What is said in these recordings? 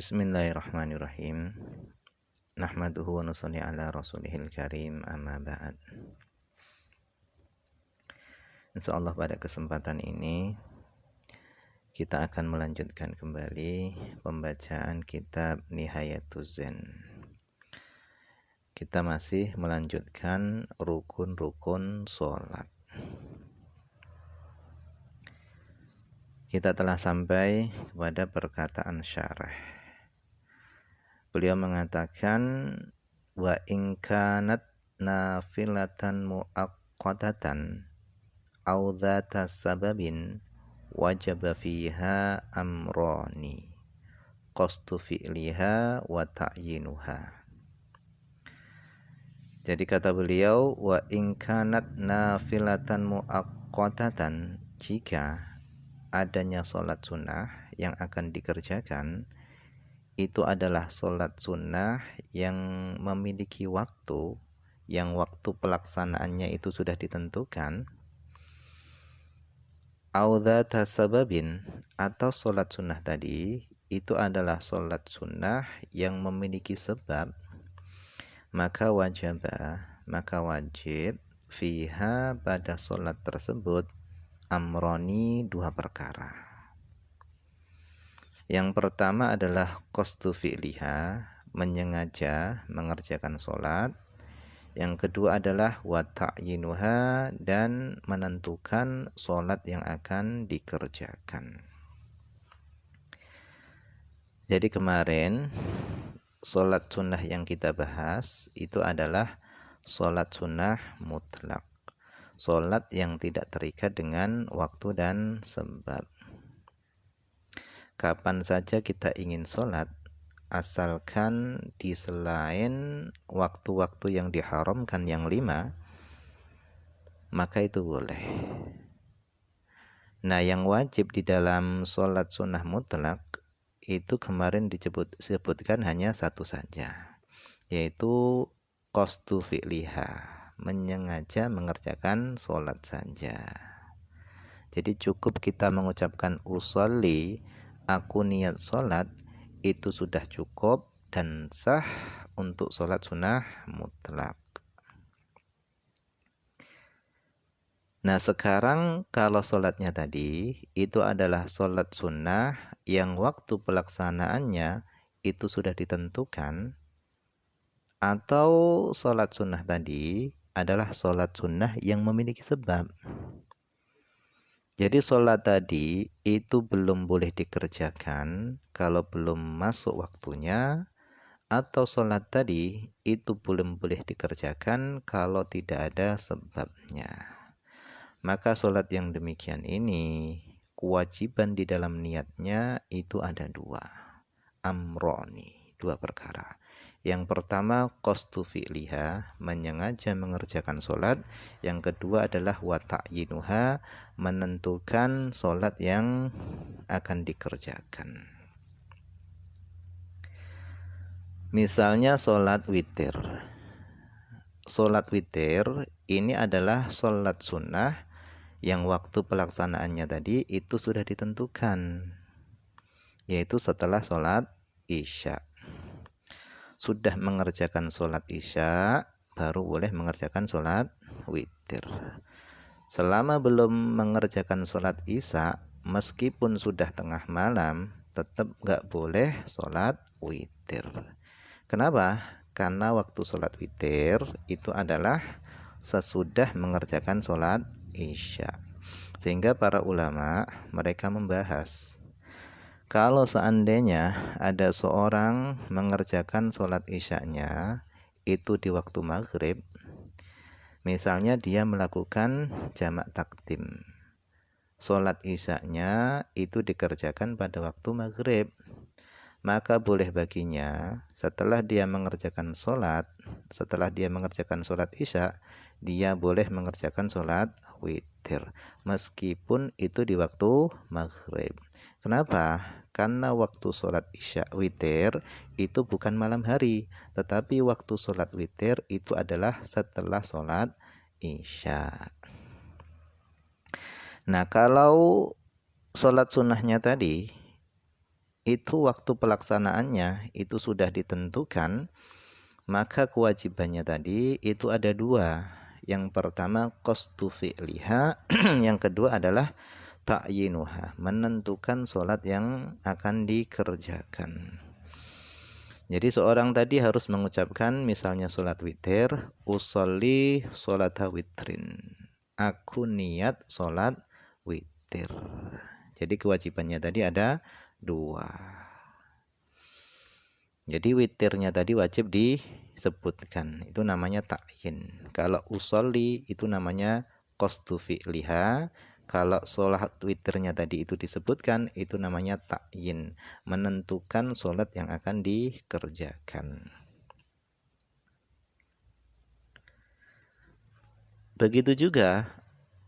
Bismillahirrahmanirrahim. Nahmaduhu wa nusalli ala rasulihil karim, amma ba'd. Insyaallah pada kesempatan ini kita akan melanjutkan kembali pembacaan kitab Nihayatuz Zen. Kita masih melanjutkan rukun-rukun sholat. Kita telah sampai pada perkataan syarah. Beliau mengatakan wa in kanat nafilatan muaqqatatan aw dzata sababin wajaba fiha amrani qasdu fi'liha wa ta'yinuha. Jadi kata beliau wa in kanat nafilatan muaqqatatan, jika adanya sholat sunnah yang akan dikerjakan itu adalah sholat sunnah yang memiliki waktu, yang waktu pelaksanaannya itu sudah ditentukan, audhata sababin, atau sholat sunnah tadi itu adalah sholat sunnah yang memiliki sebab, maka wajib fiha pada sholat tersebut amroni, dua perkara. Yang pertama adalah qasdu fi'liha, menyengaja mengerjakan sholat. Yang kedua adalah wa ta'yinuha, dan menentukan sholat yang akan dikerjakan. Jadi kemarin sholat sunnah yang kita bahas itu adalah sholat sunnah mutlak, sholat yang tidak terikat dengan waktu dan sebab. Kapan saja kita ingin sholat, asalkan di selain waktu-waktu yang diharamkan yang 5, maka itu boleh. Nah, yang wajib di dalam sholat sunnah mutlak itu kemarin disebutkan hanya satu saja, yaitu qasdu fi'liha, menyengaja mengerjakan sholat saja. Jadi cukup kita mengucapkan usolli, aku niat sholat, itu sudah cukup dan sah untuk sholat sunnah mutlak. Nah, sekarang kalau sholatnya tadi itu adalah sholat sunnah yang waktu pelaksanaannya itu sudah ditentukan, atau sholat sunnah tadi adalah sholat sunnah yang memiliki sebab. Jadi sholat tadi itu belum boleh dikerjakan kalau belum masuk waktunya, atau sholat tadi itu belum boleh dikerjakan kalau tidak ada sebabnya. Maka sholat yang demikian ini kewajiban di dalam niatnya itu ada 2, amroni, 2 perkara. Yang pertama qasdu fi'liha, menyengaja mengerjakan sholat. Yang kedua adalah wa ta'yinuha, menentukan sholat yang akan dikerjakan. Misalnya sholat witir. Sholat witir ini adalah sholat sunnah yang waktu pelaksanaannya tadi itu sudah ditentukan, yaitu setelah sholat isya. Sudah mengerjakan sholat isya, baru boleh mengerjakan sholat witir. Selama belum mengerjakan sholat isya, meskipun sudah tengah malam, tetap gak boleh sholat witir. Kenapa? Karena waktu sholat witir itu adalah sesudah mengerjakan sholat isya. Sehingga para ulama mereka membahas, kalau seandainya ada seorang mengerjakan sholat isyanya itu di waktu maghrib, misalnya dia melakukan jamak takdim, sholat isyanya itu dikerjakan pada waktu maghrib, maka boleh baginya setelah dia mengerjakan sholat isya, dia boleh mengerjakan sholat witir meskipun itu di waktu maghrib. Kenapa? Karena waktu sholat isya witir itu bukan malam hari, tetapi waktu sholat witir itu adalah setelah sholat isya. Nah, kalau sholat sunnahnya tadi itu waktu pelaksanaannya itu sudah ditentukan, maka kewajibannya tadi itu ada dua. Yang pertama qasdu fi'liha, yang kedua adalah ta'yinuha, menentukan sholat yang akan dikerjakan. Jadi seorang tadi harus mengucapkan misalnya sholat witir, usolli sholata witrin, aku niat sholat witir. Jadi kewajibannya tadi ada dua. Jadi witirnya tadi wajib disebutkan, itu namanya ta'yin. Kalau usolli itu namanya qasdu fi'liha. Kalau sholat witirnya tadi itu disebutkan, itu namanya ta'yin, menentukan sholat yang akan dikerjakan. Begitu juga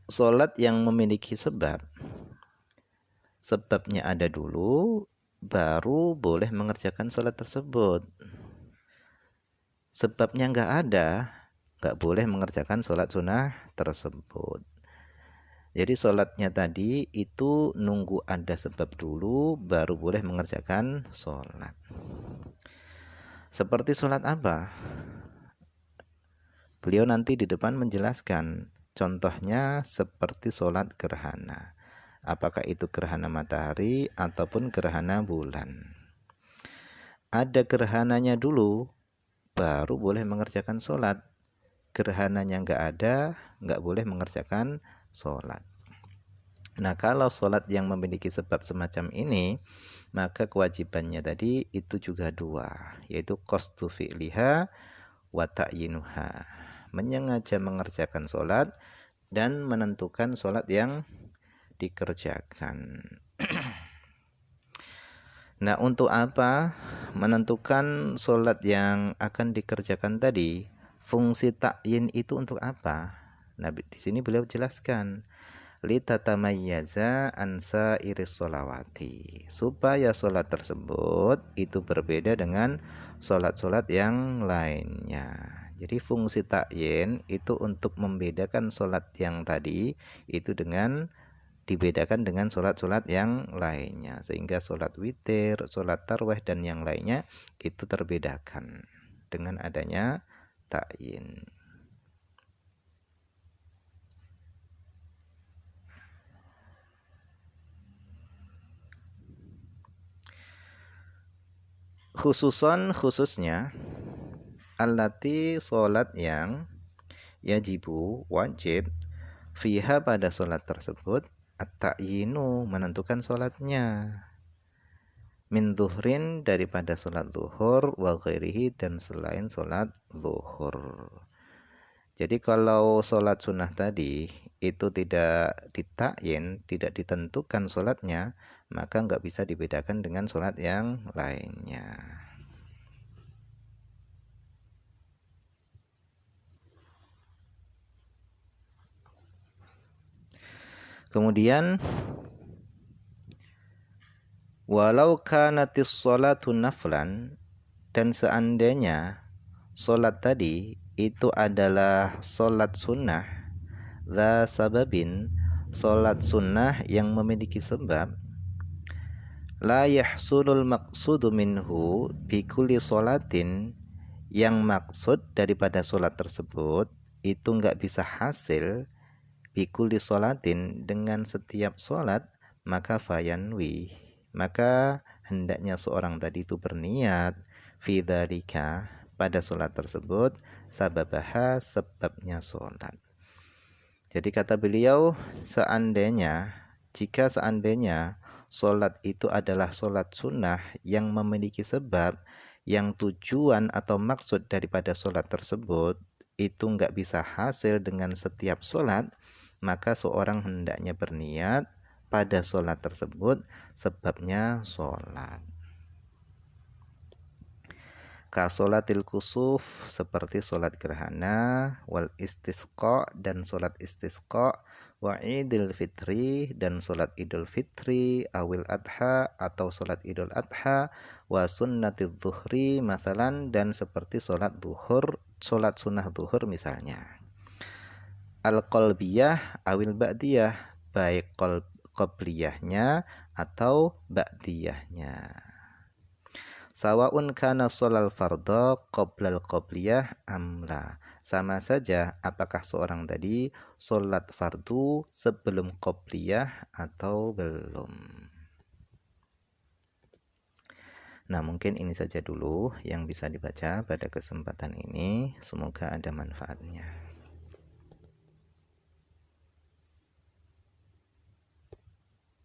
sholat yang memiliki sebab. Sebabnya ada dulu, baru boleh mengerjakan sholat tersebut. Sebabnya nggak ada, nggak boleh mengerjakan sholat sunnah tersebut. Jadi sholatnya tadi itu nunggu ada sebab dulu, baru boleh mengerjakan sholat. Seperti sholat apa? Beliau nanti di depan menjelaskan. Contohnya seperti sholat gerhana. Apakah itu gerhana matahari ataupun gerhana bulan. Ada gerhananya dulu, baru boleh mengerjakan sholat. Gerhananya nggak ada, nggak boleh mengerjakan sholat. Nah, kalau sholat yang memiliki sebab semacam ini, maka kewajibannya tadi itu juga dua, yaitu qasdu fi'liha wa ta'yinuha, menyengaja mengerjakan sholat dan menentukan sholat yang dikerjakan. Nah, untuk apa menentukan sholat yang akan dikerjakan tadi? Fungsi ta'yin itu untuk apa? Nah, di sini beliau jelaskan, litatamayyaza an sa'iris sholawati, supaya sholat tersebut itu berbeda dengan sholat-sholat yang lainnya. Jadi fungsi ta'yin itu untuk membedakan sholat yang tadi itu dibedakan dengan sholat-sholat yang lainnya, sehingga sholat witir, sholat tarwih dan yang lainnya itu terbedakan dengan adanya ta'yin. Khususnya allati sholat yang yajibu wajib fiha pada sholat tersebut at-ta'yinu menentukan sholatnya, min zuhrin daripada sholat zuhur, wa ghairihi dan selain sholat zuhur. Jadi kalau sholat sunnah tadi itu tidak ditakyin, tidak ditentukan sholatnya, maka nggak bisa dibedakan dengan sholat yang lainnya. Kemudian walau kanatis sholatu naflan, dan seandainya sholat tadi itu adalah sholat sunnah, dza sababin, sholat sunnah yang memiliki sebab, la yahsulul maqsudu minhu bi kulli sholatin, yang maksud daripada sholat tersebut itu enggak bisa hasil bi kulli sholatin dengan setiap sholat, maka fayanwi, maka hendaknya seorang tadi itu berniat fi dzalika pada sholat tersebut, sababaha sebabnya sholat. Jadi kata beliau, jika seandainya sholat itu adalah sholat sunnah yang memiliki sebab, yang tujuan atau maksud daripada sholat tersebut itu enggak bisa hasil dengan setiap sholat, maka seorang hendaknya berniat pada sholat tersebut sebabnya sholat. Ka sholatil kusuf, seperti sholat gerhana, wal istisqa dan sholat istisqa, wa idul fitri dan sholat idul fitri, awil adha atau sholat idul adha, wa sunnatid zuhri masalan, dan seperti sholat zuhur, sholat sunnah zuhur misalnya. Al-qalbiyah awil ba'diyah, baik qabliyahnya atau ba'diyahnya. Sawaun kana sholal fardha qoblal qobliyah amla. Sama saja apakah seorang tadi sholat fardu sebelum qobliyah atau belum. Nah, mungkin ini saja dulu yang bisa dibaca pada kesempatan ini. Semoga ada manfaatnya.